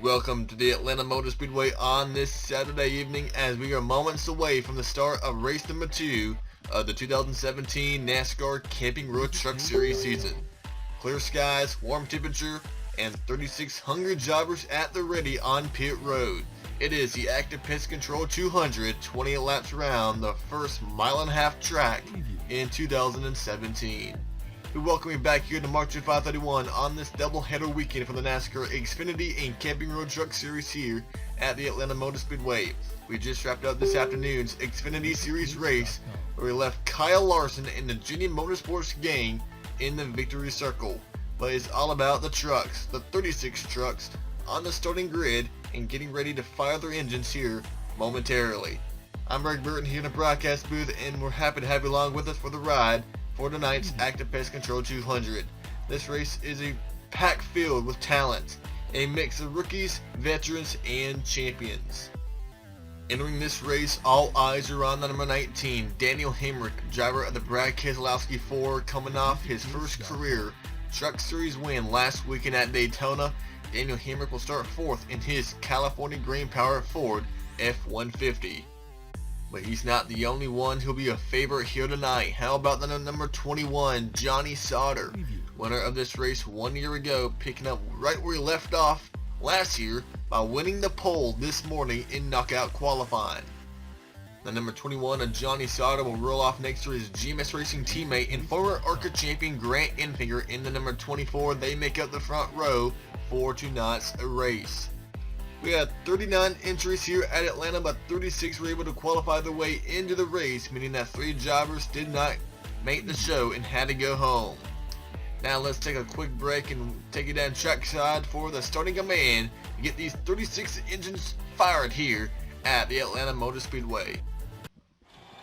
Welcome to the Atlanta Motor Speedway on this Saturday evening as we are moments away from the start of race number 2 of the 2017 NASCAR Camping Road Truck Series season. Clear skies, warm temperature, and 36 hungry jobbers at the ready on pit road. It is the Active Pest Control 200 20 laps around the first mile-and-a-half track in 2017. We welcome you back here to March of 531 on this doubleheader weekend for the NASCAR Xfinity and Camping Road Truck Series here at the Atlanta Motor Speedway. We just wrapped up this afternoon's Xfinity Series race where we left Kyle Larson and the Junior Motorsports gang in the victory circle. But it's all about the trucks, the 36 trucks on the starting grid and getting ready to fire their engines here momentarily. I'm Greg Burton here in the broadcast booth, and we're happy to have you along with us for the ride for tonight's Active Pest Control 200. This race is a pack filled with talent, a mix of rookies, veterans, and champions. Entering this race, all eyes are on the number 19, Daniel Hemrick, driver of the Brad Keselowski Ford, coming off his first career Truck Series win last weekend at Daytona. Daniel Hemrick will start 4th in his California Green Power Ford F-150. But he's not the only one who'll be a favorite here tonight. How about the number 21, Johnny Sauter, winner of this race 1 year ago, picking up right where he left off last year by winning the pole this morning in knockout qualifying. The number 21 of Johnny Sauter will roll off next to his GMS Racing teammate and former ARCA champion Grant Enfinger in the number 24. They make up the front row for tonight's race. We had 39 entries here at Atlanta, but 36 were able to qualify their way into the race, meaning that 3 drivers did not make the show and had to go home. Now let's take a quick break and take you down trackside for the starting command to get these 36 engines fired here at the Atlanta Motor Speedway.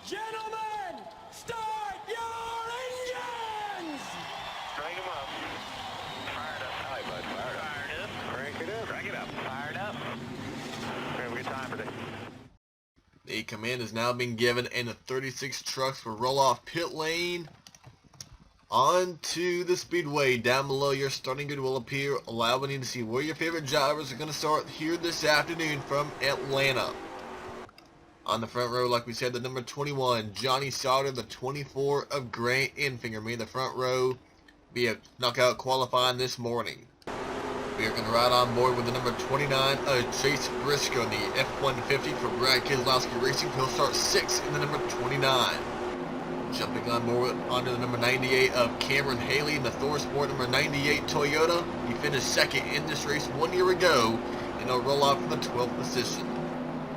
Gentlemen, start your engines! Crank them up. Fired up. Hi, bud. Fired up. Crank it up. Crank it up. Fired up. We have a good time today. The command has now been given, and the 36 trucks will roll off pit lane onto the speedway. Down below, your starting grid will appear, allowing you to see where your favorite drivers are going to start here this afternoon from Atlanta. On the front row, like we said, the number 21, Johnny Sauter, the 24 of Grant Enfinger, made the front row via knockout qualifying this morning. We are going to ride on board with the number 29, Chase Briscoe, in the F-150 for Brad Keselowski Racing. He'll start 6th in the number 29. Jumping on board onto the number 98 of Cameron Haley in the Thor Sport number 98 Toyota. He finished 2nd in this race 1 year ago, and he'll roll out for the 12th position.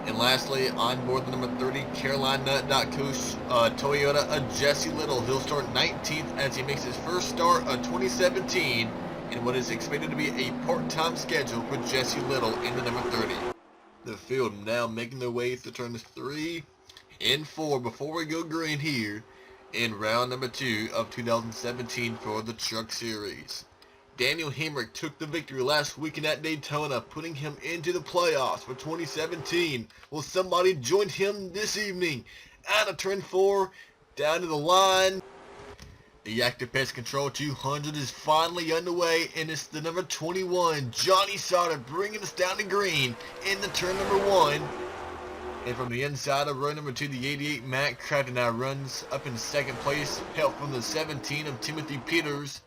And lastly, on board the number 30 Caroline Nut.Co Toyota Jesse Little. He'll start 19th as he makes his first start of 2017 in what is expected to be a part-time schedule for Jesse Little in the number 30. The field now making their way through turns 3 and 4 before we go green here in round number 2 of 2017 for the Truck Series. Daniel Hemrick took the victory last weekend at Daytona, putting him into the playoffs for 2017. Will somebody join him this evening? Out of turn 4, down to the line. The Active Pest Control 200 is finally underway, and it's the number 21, Johnny Sauter, bringing us down to green in the turn number 1. And from the inside of row number 2, the 88 Matt Crafton now runs up in 2nd place, help from the 17 of Timothy Peters.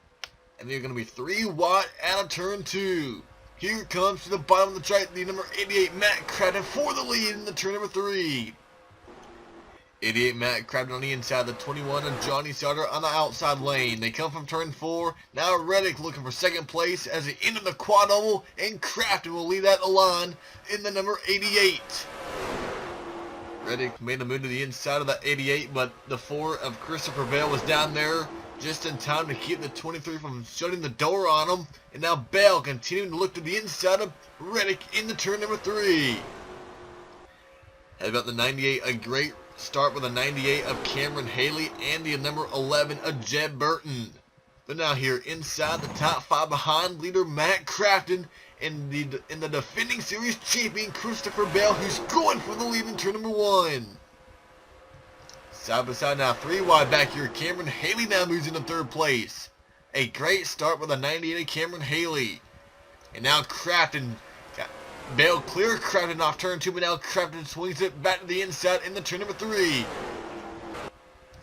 And they're going to be 3 wide out of turn 2. Here it comes to the bottom of the track, the number 88 Matt Crafton for the lead in the turn number 3. 88 Matt Crafton on the inside, the 21 of Johnny Sauter on the outside lane. They come from turn 4. Now Reddick looking for 2nd place as they enter the quad oval, and Crafton will lead that line in the number 88. Reddick made a move to the inside of that 88, but the 4 of Christopher Bell was down there just in time to keep the 23 from shutting the door on him. And now Bell continuing to look to the inside of Reddick in the turn number 3. How about the 98? A great start with the 98 of Cameron Haley and the number 11 of Jed Burton. But now here inside the top 5 behind leader Matt Crafton and the defending series champion Christopher Bell, who's going for the lead in turn number 1. Side by side now, 3 wide back here. Cameron Haley now moves into 3rd place. A great start with a 98 Cameron Haley. And now Crafton Bale clear Crafton off turn 2, but now Crafton swings it back to the inside in the turn number 3.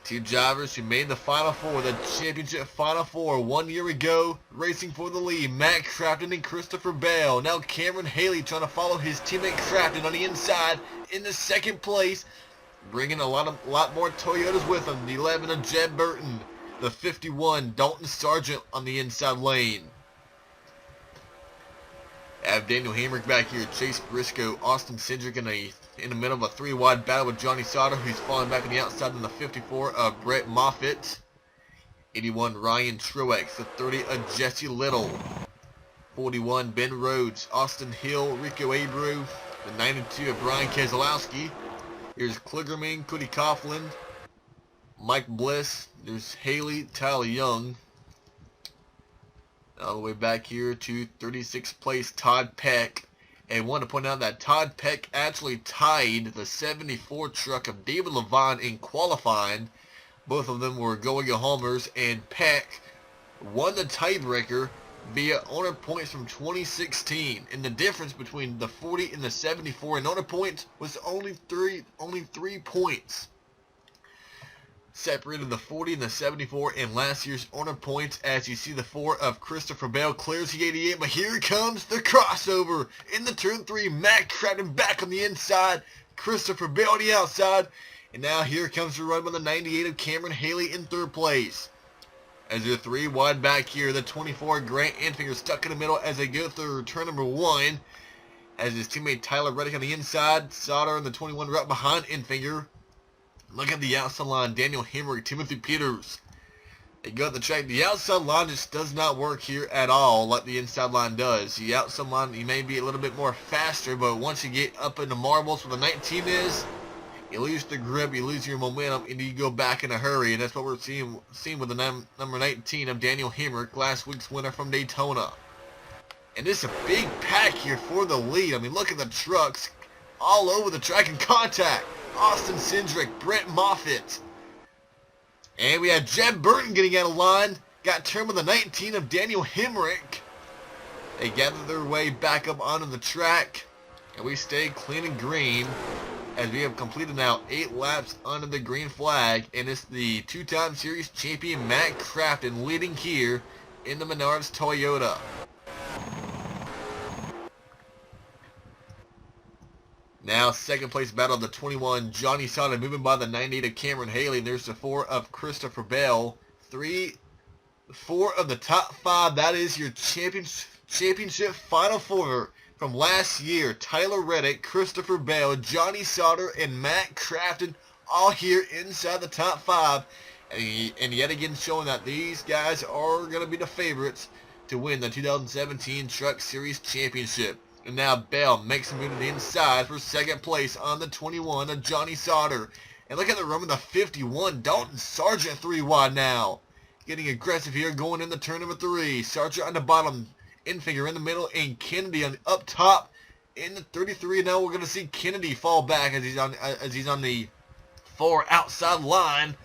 Two drivers who made the Final Four, the championship Final Four 1 year ago, racing for the lead. Matt Crafton and Christopher Bale. Now Cameron Haley trying to follow his teammate Crafton on the inside in the second place, bringing a lot more Toyotas with him. The 11 of Jed Burton, the 51 Dalton Sargent on the inside lane. Have Daniel Hamrick back here, Chase Briscoe, Austin Cindric in the middle of a 3-wide battle with Johnny Sauter, who's falling back on the outside in the 54 of Brett Moffitt. 81 Ryan Truex, the 30 of Jesse Little. 41 Ben Rhodes, Austin Hill, Rico Abreu, the 92 of Brian Keselowski. Here's Kligerman, Cody Coughlin, Mike Bliss, there's Haley, Tyler Young. All the way back here to 36th place, Todd Peck. And I want to point out that Todd Peck actually tied the 74 truck of David Levine in qualifying. Both of them were going homers, and Peck won the tiebreaker via owner points from 2016. And the difference between the 40 and the 74 in owner points was only three points. Separated the 40 and the 74 in last year's owner points, as you see the 4 of Christopher Bale clears the 88, but here comes the crossover in the turn 3. Matt Crafton back on the inside, Christopher Bale on the outside, and now here comes the run by the 98 of Cameron Haley in 3rd place. As they're 3 wide back here, the 24 Grant Enfinger stuck in the middle as they go through turn number 1, as his teammate Tyler Reddick on the inside, Sauter in the 21 right behind Enfinger. Look at the outside line, Daniel Hamrick, Timothy Peters. They go at the track. The outside line just does not work here at all like the inside line does. The outside line, you may be a little bit more faster, but once you get up in the marbles where the 19 is, you lose the grip, you lose your momentum, and you go back in a hurry. And that's what we're seeing with the number 19 of Daniel Hamrick, last week's winner from Daytona. And this is a big pack here for the lead. I mean, look at the trucks all over the track in contact. Austin Cindric, Brett Moffitt. And we had Jed Burton getting out of line. Got turned with the 19 of Daniel Hamrick. They gather their way back up onto the track. And we stay clean and green as we have completed now 8 laps under the green flag. And it's the 2-time series champion Matt Crafton leading here in the Menards Toyota. Now, second place battle of the 21, Johnny Sauter moving by the 98 of Cameron Haley. There's the 4 of Christopher Bale. 4 of the top 5. That is your championship Final Four from last year. Tyler Reddick, Christopher Bale, Johnny Sauter, and Matt Crafton all here inside the top 5. And yet again showing that these guys are going to be the favorites to win the 2017 Truck Series Championship. And now Bale makes a move to the inside for second place on the 21 of Johnny Sauter. And look at the run with the 51. Dalton Sargent 3 wide now. Getting aggressive here going in the turn number 3. Sargent on the bottom. Enfinger in the middle. And Kennedy up top in the 33. Now we're going to see Kennedy fall back as he's on the 4 outside line.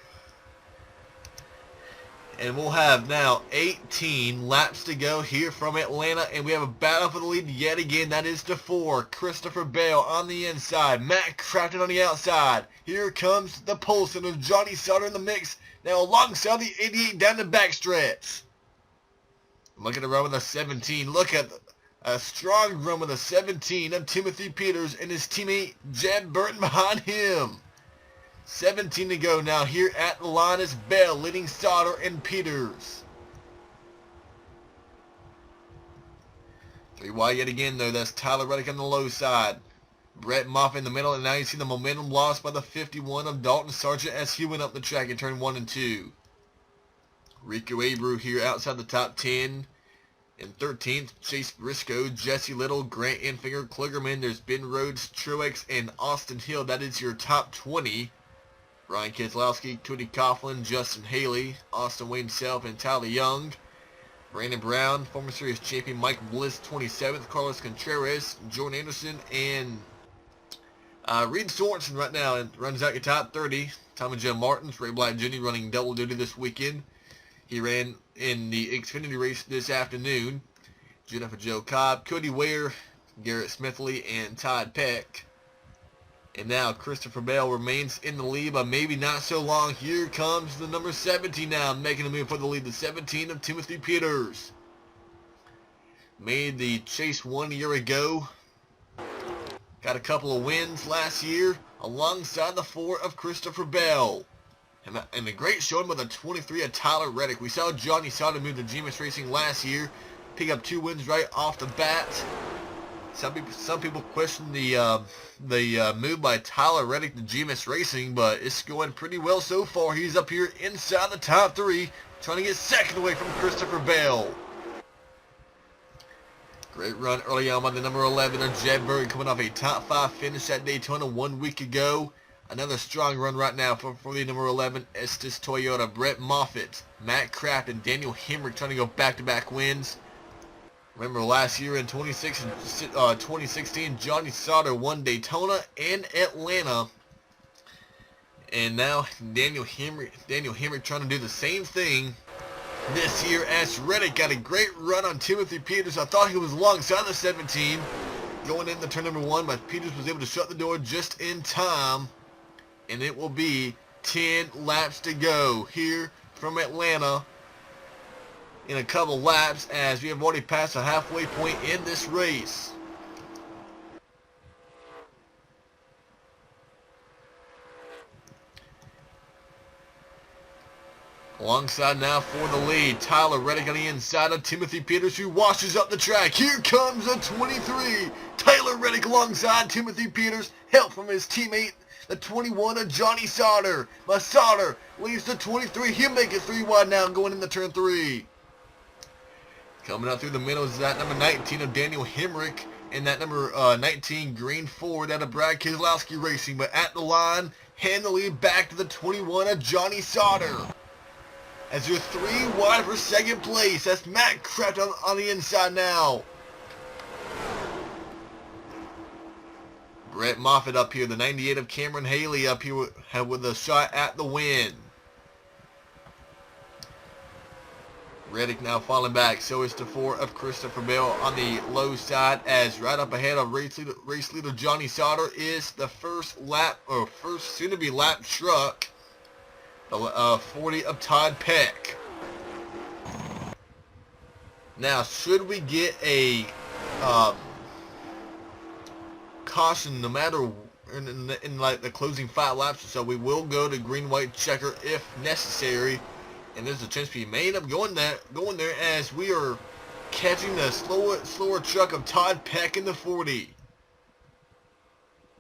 And we'll have now 18 laps to go here from Atlanta. And we have a battle for the lead yet again. That is the 4. Christopher Bale on the inside. Matt Crafton on the outside. Here comes the Polson of Johnny Sauter in the mix. Now alongside the 88 down the backstretch. Look at the run with the 17. Look at a strong run with the 17 of Timothy Peters and his teammate Jed Burton behind him. 17 to go now here at the line is Bale leading Sauter and Peters. 3 wide yet again though. That's Tyler Reddick on the low side. Brett Moffitt in the middle, and now you see the momentum lost by the 51 of Dalton Sargent as he went up the track in turn 1 and 2. Rico Abreu here outside the top 10. In 13th, Chase Briscoe, Jesse Little, Grant Enfinger, Kligerman. There's Ben Rhodes, Truex, and Austin Hill. That is your top 20. Brian Keselowski, Cody Coughlin, Justin Haley, Austin Wayne Self, and Tyler Young. Brandon Brown, former series champion Mike Bliss, 27th. Carlos Contreras, Jordan Anderson, and Reed Sorensen right now and runs out your top 30. Tommy Joe Martins, Ray Black Jr. running double duty this weekend. He ran in the Xfinity race this afternoon. Jennifer Joe Cobb, Cody Ware, Garrett Smithley and Todd Peck. And now Christopher Bell remains in the lead, but maybe not so long. Here comes the number 17 now, making a move for the lead, the 17 of Timothy Peters. Made the chase 1 year ago. Got a couple of wins last year alongside the 4 of Christopher Bell. And a great showing with the 23 of Tyler Reddick. We saw Johnny Sauter move to GMS Racing last year, pick up 2 wins right off the bat. Some people question the move by Tyler Reddick to GMS Racing, but it's going pretty well so far. He's up here inside the top 3, trying to get second away from Christopher Bell. Great run early on by the number 11 of Jed Berg, coming off a top 5 finish at Daytona 1 week ago. Another strong run right now for the number 11 Estes Toyota. Brett Moffitt, Matt Kraft, and Daniel Hemrick trying to go back-to-back wins. Remember last year in 2016, Johnny Sauter won Daytona and Atlanta. And now Daniel Hemrick trying to do the same thing this year as Reddick got a great run on Timothy Peters. I thought he was alongside the 17 going into turn number 1, but Peters was able to shut the door just in time. And it will be 10 laps to go here from Atlanta in a couple laps, as we have already passed the halfway point in this race. Alongside now for the lead, Tyler Reddick on the inside of Timothy Peters, who washes up the track. Here comes the 23. Tyler Reddick alongside Timothy Peters. Help from his teammate, the 21 of Johnny Sauter. But Sauter leads the 23. He'll make it 3 wide now going into turn 3. Coming up through the middle is that number 19 of Daniel Hemrick and that number 19 green Ford out of Brad Keselowski Racing. But at the line, hand the lead back to the 21 of Johnny Sauter. As you're 3 wide for second place. That's Matt Kraft on the inside now. Brett Moffitt up here, the 98 of Cameron Haley up here with a shot at the win. Reddick now falling back. So is the 4 of Christopher Bell on the low side, as right up ahead of race leader Johnny Sauter is the first soon-to-be lap truck, the 40 of Todd Peck. Now, should we get a caution, no matter in like the closing 5 laps or so, we will go to green-white checker if necessary. And there's a chance we may end up going there as we are catching the slower truck of Todd Peck in the 40.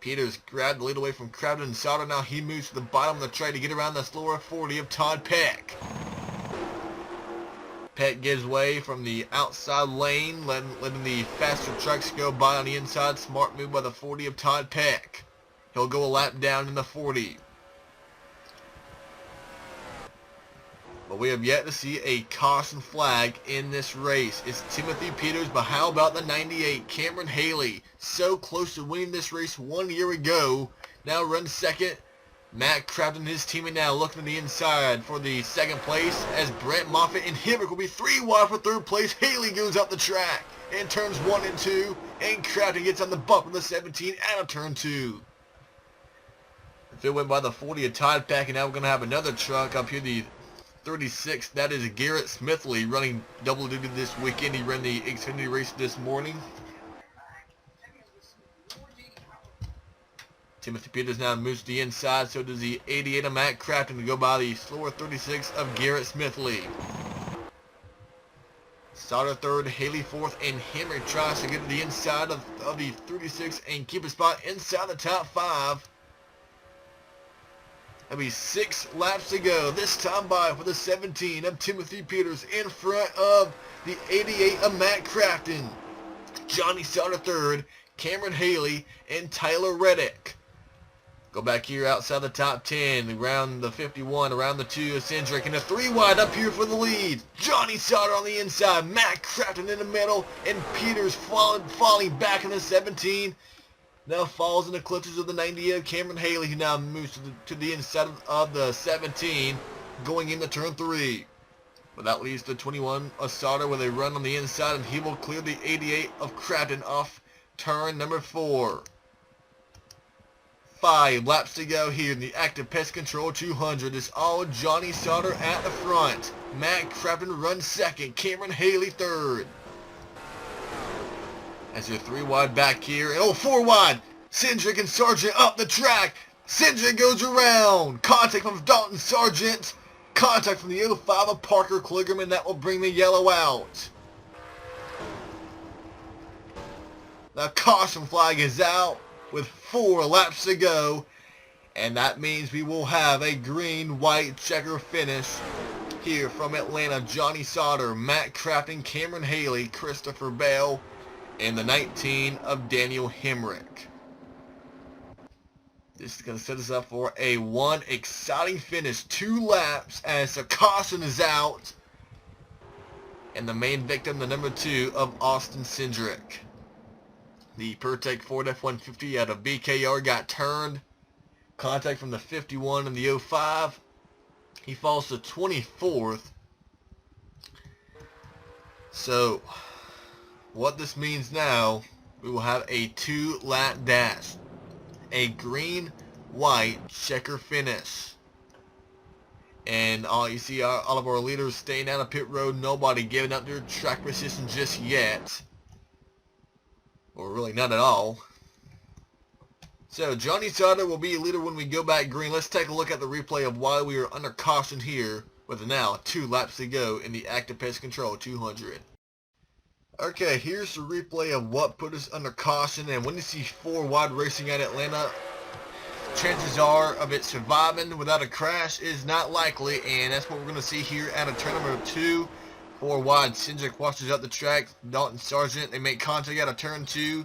Peters grabbed the lead away from Kraft and Sauter. Now he moves to the bottom of the track to get around the slower 40 of Todd Peck. Peck gives way from the outside lane, letting the faster trucks go by on the inside. Smart move by the 40 of Todd Peck. He'll go a lap down in the 40. But we have yet to see a caution flag in this race. It's Timothy Peters, but how about the 98, Cameron Haley? So close to winning this race 1 year ago. Now runs second. Matt Kraft and his team are now looking to the inside for the second place, as Brett Moffitt and Hemrick will be 3 wide for third place. Haley goes up the track in turns 1 and 2, and Kraft gets on the bump of the 17 out of turn 2. If it went by the 40 of Todd Peck, and now we're going to have another truck up here, the 36, that is Garrett Smithley, running double duty this weekend. He ran the Xfinity race this morning. Timothy Peters now moves to the inside, so does the 88 of Matt Kraft, to go by the slower 36 of Garrett Smithley. Sauter third, Haley fourth, and Hemrick tries to get to the inside of the 36 and keep a spot inside the top 5. That'll be 6 laps to go. This time by for the 17 of Timothy Peters in front of the 88 of Matt Crafton. Johnny Sauter third, Cameron Haley, and Tyler Reddick. Go back here outside the top 10, around the 51, around the 2 of Cindric, and a 3 wide up here for the lead. Johnny Sauter on the inside, Matt Crafton in the middle, and Peters falling back in the 17. Now falls in the clutches of the 98 of Cameron Haley, who now moves to the inside of the 17, going into turn 3. But that leads to 21 of Sauter with a run on the inside, and he will clear the 88 of Crafton off turn number 4. 5 laps to go here in the Active Pest Control 200. It's all Johnny Sauter at the front. Matt Crafton runs second. Cameron Haley third. As your 3 wide back here. And 4 wide. Cindric and Sargent up the track. Cindric goes around. Contact from Dalton Sargent. Contact from the 05 of Parker Kligerman. That will bring the yellow out. The caution flag is out with 4 laps to go, and that means we will have a green-white checker finish here from Atlanta. Johnny Sauter, Matt Crafton, Cameron Haley, Christopher Bale, and the 19 of Daniel Hemrick. This is going to set us up for a exciting finish. 2 laps as the caution is out, and the main victim, the number 2 of Austin Cindric. The Pertec Ford F-150 out of BKR got turned. Contact from the 51 and the 05. He falls to 24th. So, what this means now, we will have a 2-lap dash. A green-white checker finish. And you see all of our leaders staying out of pit road. Nobody giving up their track position just yet. Or really not at all. So Johnny Sauter will be a leader when we go back green. Let's take a look at the replay of why we are under caution here with now 2 laps to go in the Active Pest Control 200. Okay, here's the replay of what put us under caution. And when you see 4 wide racing at Atlanta, chances are of it surviving without a crash is not likely. And that's what we're going to see here at a turn number 2. 4 wide, Cindric washes up the track. Dalton Sargent, they make contact out of turn 2.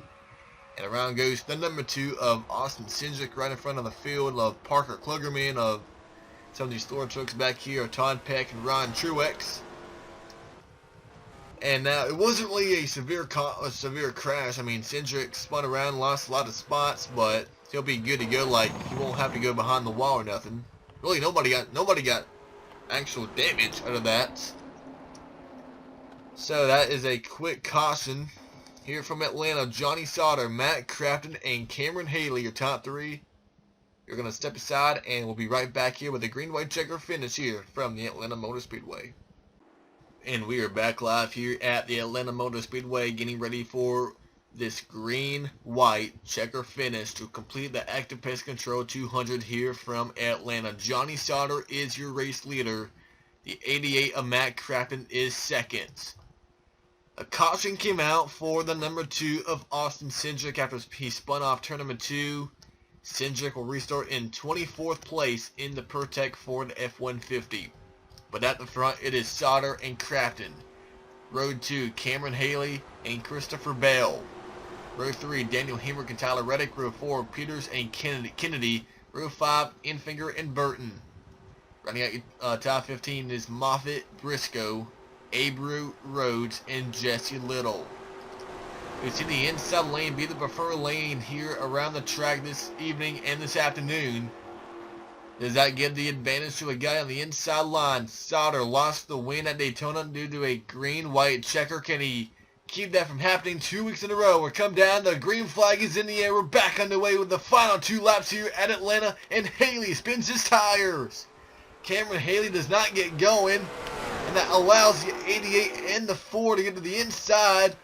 And around goes the number 2 of Austin Cindric right in front of the field of Parker Kligerman, of some of these Thor trucks back here, of Todd Peck and Ron Truex. And now, it wasn't really a severe crash. I mean, Cindric spun around, lost a lot of spots, but he'll be good to go. Like, he won't have to go behind the wall or nothing. Really, nobody got actual damage out of that. So that is a quick caution here from Atlanta. Johnny Sauter, Matt Crafton, and Cameron Haley, your top 3. You're going to step aside, and we'll be right back here with a green-white checker finish here from the Atlanta Motor Speedway. And we are back live here at the Atlanta Motor Speedway, getting ready for this green-white checker finish to complete the Active Pest Control 200 here from Atlanta. Johnny Sauter is your race leader. The 88 of Matt Crafton is second. A caution came out for the number 2 of Austin Cindric after he spun off turn number 2. Cindric will restart in 24th place in the Pertec Ford F-150. But at the front, it is Sauter and Crafton. Road 2, Cameron Haley and Christopher Bale. Row 3, Daniel Hemrick and Tyler Reddick. Row 4, Peters and Kennedy. Row 5, Enfinger and Burton. Running out top 15 is Moffitt, Briscoe, Abreu, Rhodes, and Jesse Little. We see the inside lane be the preferred lane here around the track this evening and this afternoon. Does that give the advantage to a guy on the inside line? Sauter lost the win at Daytona due to a green-white checker. Can he keep that from happening 2 weeks in a row? We're come down, the green flag is in the air. We're back underway with the final 2 laps here at Atlanta, and Haley spins his tires. Cameron Haley does not get going, and that allows the 88 and the 4 to get to the inside.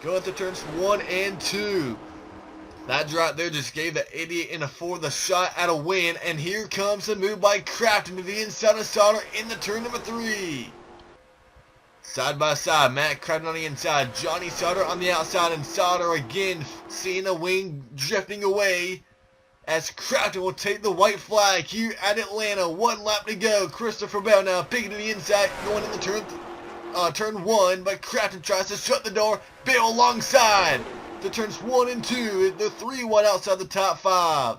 Going through turns 1 and 2. That drop there just gave the 88 and the 4 the shot at a win, and here comes the move by Crafton to the inside of Sauter in the turn number 3. Side by side, Matt Crafton on the inside, Johnny Sauter on the outside, and Sauter again seeing a wing drifting away as Crafton will take the white flag here at Atlanta. 1 lap to go. Christopher Bell now picking to the inside, going in the turn 1, but Crafton tries to shut the door. Bell alongside to turns 1 and 2. The 3 wide outside the top 5.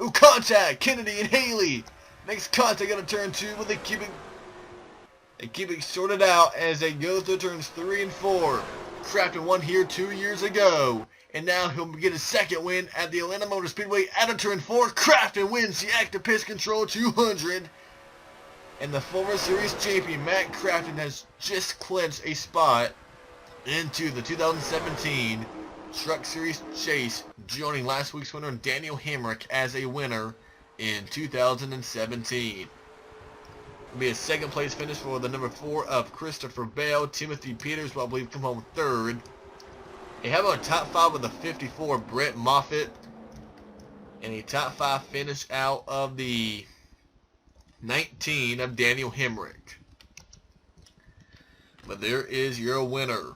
Ooh, contact. Kennedy and Haley makes contact on turn 2, but they keep it sorted out as they go through turns 3 and 4. Crafton won here 2 years ago, and now he'll get his second win at the Atlanta Motor Speedway at a turn 4. Crafton wins the Active Pest Control 200. And the former series champion, Matt Crafton, has just clinched a spot into the 2017 Truck Series chase, joining last week's winner Daniel Hamrick as a winner in 2017. It'll be a second place finish for the number 4 of Christopher Bale. Timothy Peters will, I believe, come home third. They have a top 5 with the 54, Brett Moffitt. And a top 5 finish out of the 19 of Daniel Hamrick. But there is your winner.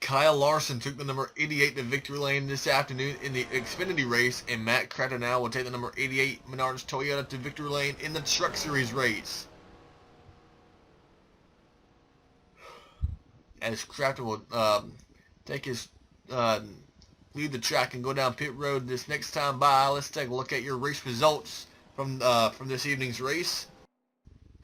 Kyle Larson took the number 88 to victory lane this afternoon in the Xfinity race, and Matt Cratenow will take the number 88 Menards Toyota to victory lane in the Truck Series race. As Crafton will take his leave the track and go down pit road this next time by, let's take a look at your race results from this evening's race.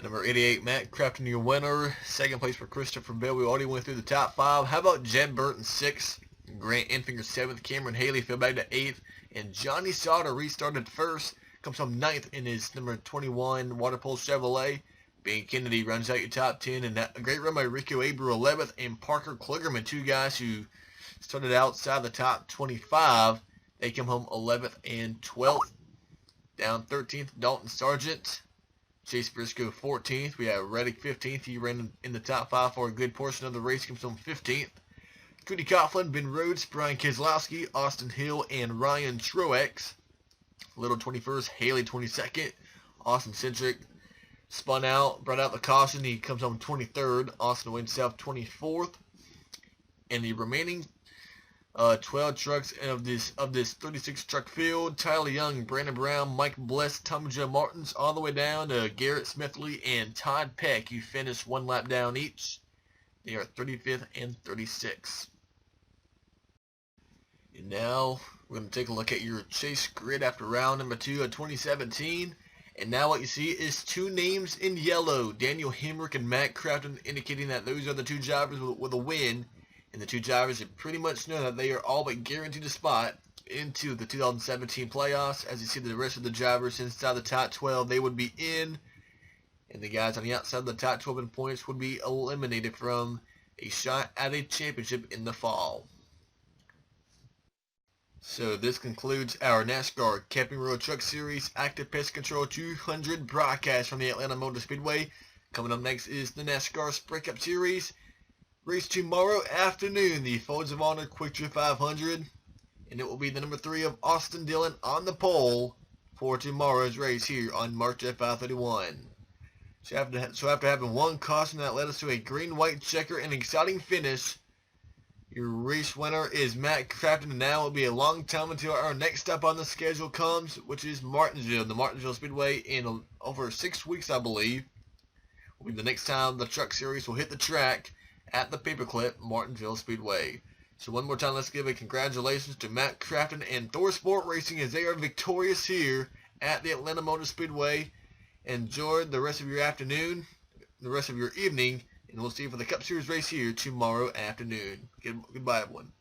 Number 88, Matt Crafton, your winner. Second place for Christopher Bell. We already went through the top 5. How about Jed Burton, 6th? Grant Enfinger, 7th. Cameron Haley fell back to 8th. And Johnny Sauter restarted first. Comes home 9th in his number 21 Water Pole Chevrolet. Ben Kennedy runs out your top 10. And a great run by Rico Abreu, 11th. And Parker Kligerman, 2 guys who started outside the top 25. They come home 11th and 12th. Down 13th, Dalton Sargent. Chase Briscoe 14th. We have Reddick 15th. He ran in the top 5 for a good portion of the race. Comes home 15th. Cody Coughlin, Ben Rhodes, Brian Keselowski, Austin Hill, and Ryan Truex. Little 21st. Haley 22nd. Austin Centric spun out, brought out the caution. He comes home 23rd. Austin Wayne South 24th. And the remaining 12 trucks of this 36 truck field: Tyler Young, Brandon Brown, Mike Bliss, Tommy Joe Martins, all the way down to Garrett Smithley and Todd Peck. You finish 1 lap down each. They are 35th and 36th. And now we're going to take a look at your chase grid after round number 2 of 2017. And now what you see is 2 names in yellow: Daniel Hamrick and Matt Crafton, indicating that those are the 2 drivers with a win. And the 2 drivers, you pretty much know that they are all but guaranteed a spot into the 2017 playoffs. As you see, the rest of the drivers inside the top 12, they would be in. And the guys on the outside of the top 12 in points would be eliminated from a shot at a championship in the fall. So this concludes our NASCAR Camping World Truck Series Active Pest Control 200 broadcast from the Atlanta Motor Speedway. Coming up next is the NASCAR Sprint Cup Series. Race tomorrow afternoon, the Folds of Honor Quick Trip 500, and it will be the number 3 of Austin Dillon on the pole for tomorrow's race here on March F531. So after having 1 caution that led us to a green-white checker and exciting finish, your race winner is Matt Crafton, and now it will be a long time until our next stop on the schedule comes, which is Martinsville, the Martinsville Speedway, in over 6 weeks, I believe. Will be the next time the Truck Series will hit the track at the Paperclip Martinsville Speedway. So one more time, let's give a congratulations to Matt Crafton and Thor Sport Racing as they are victorious here at the Atlanta Motor Speedway. Enjoy the rest of your afternoon, the rest of your evening, and we'll see you for the Cup Series race here tomorrow afternoon. Goodbye, everyone.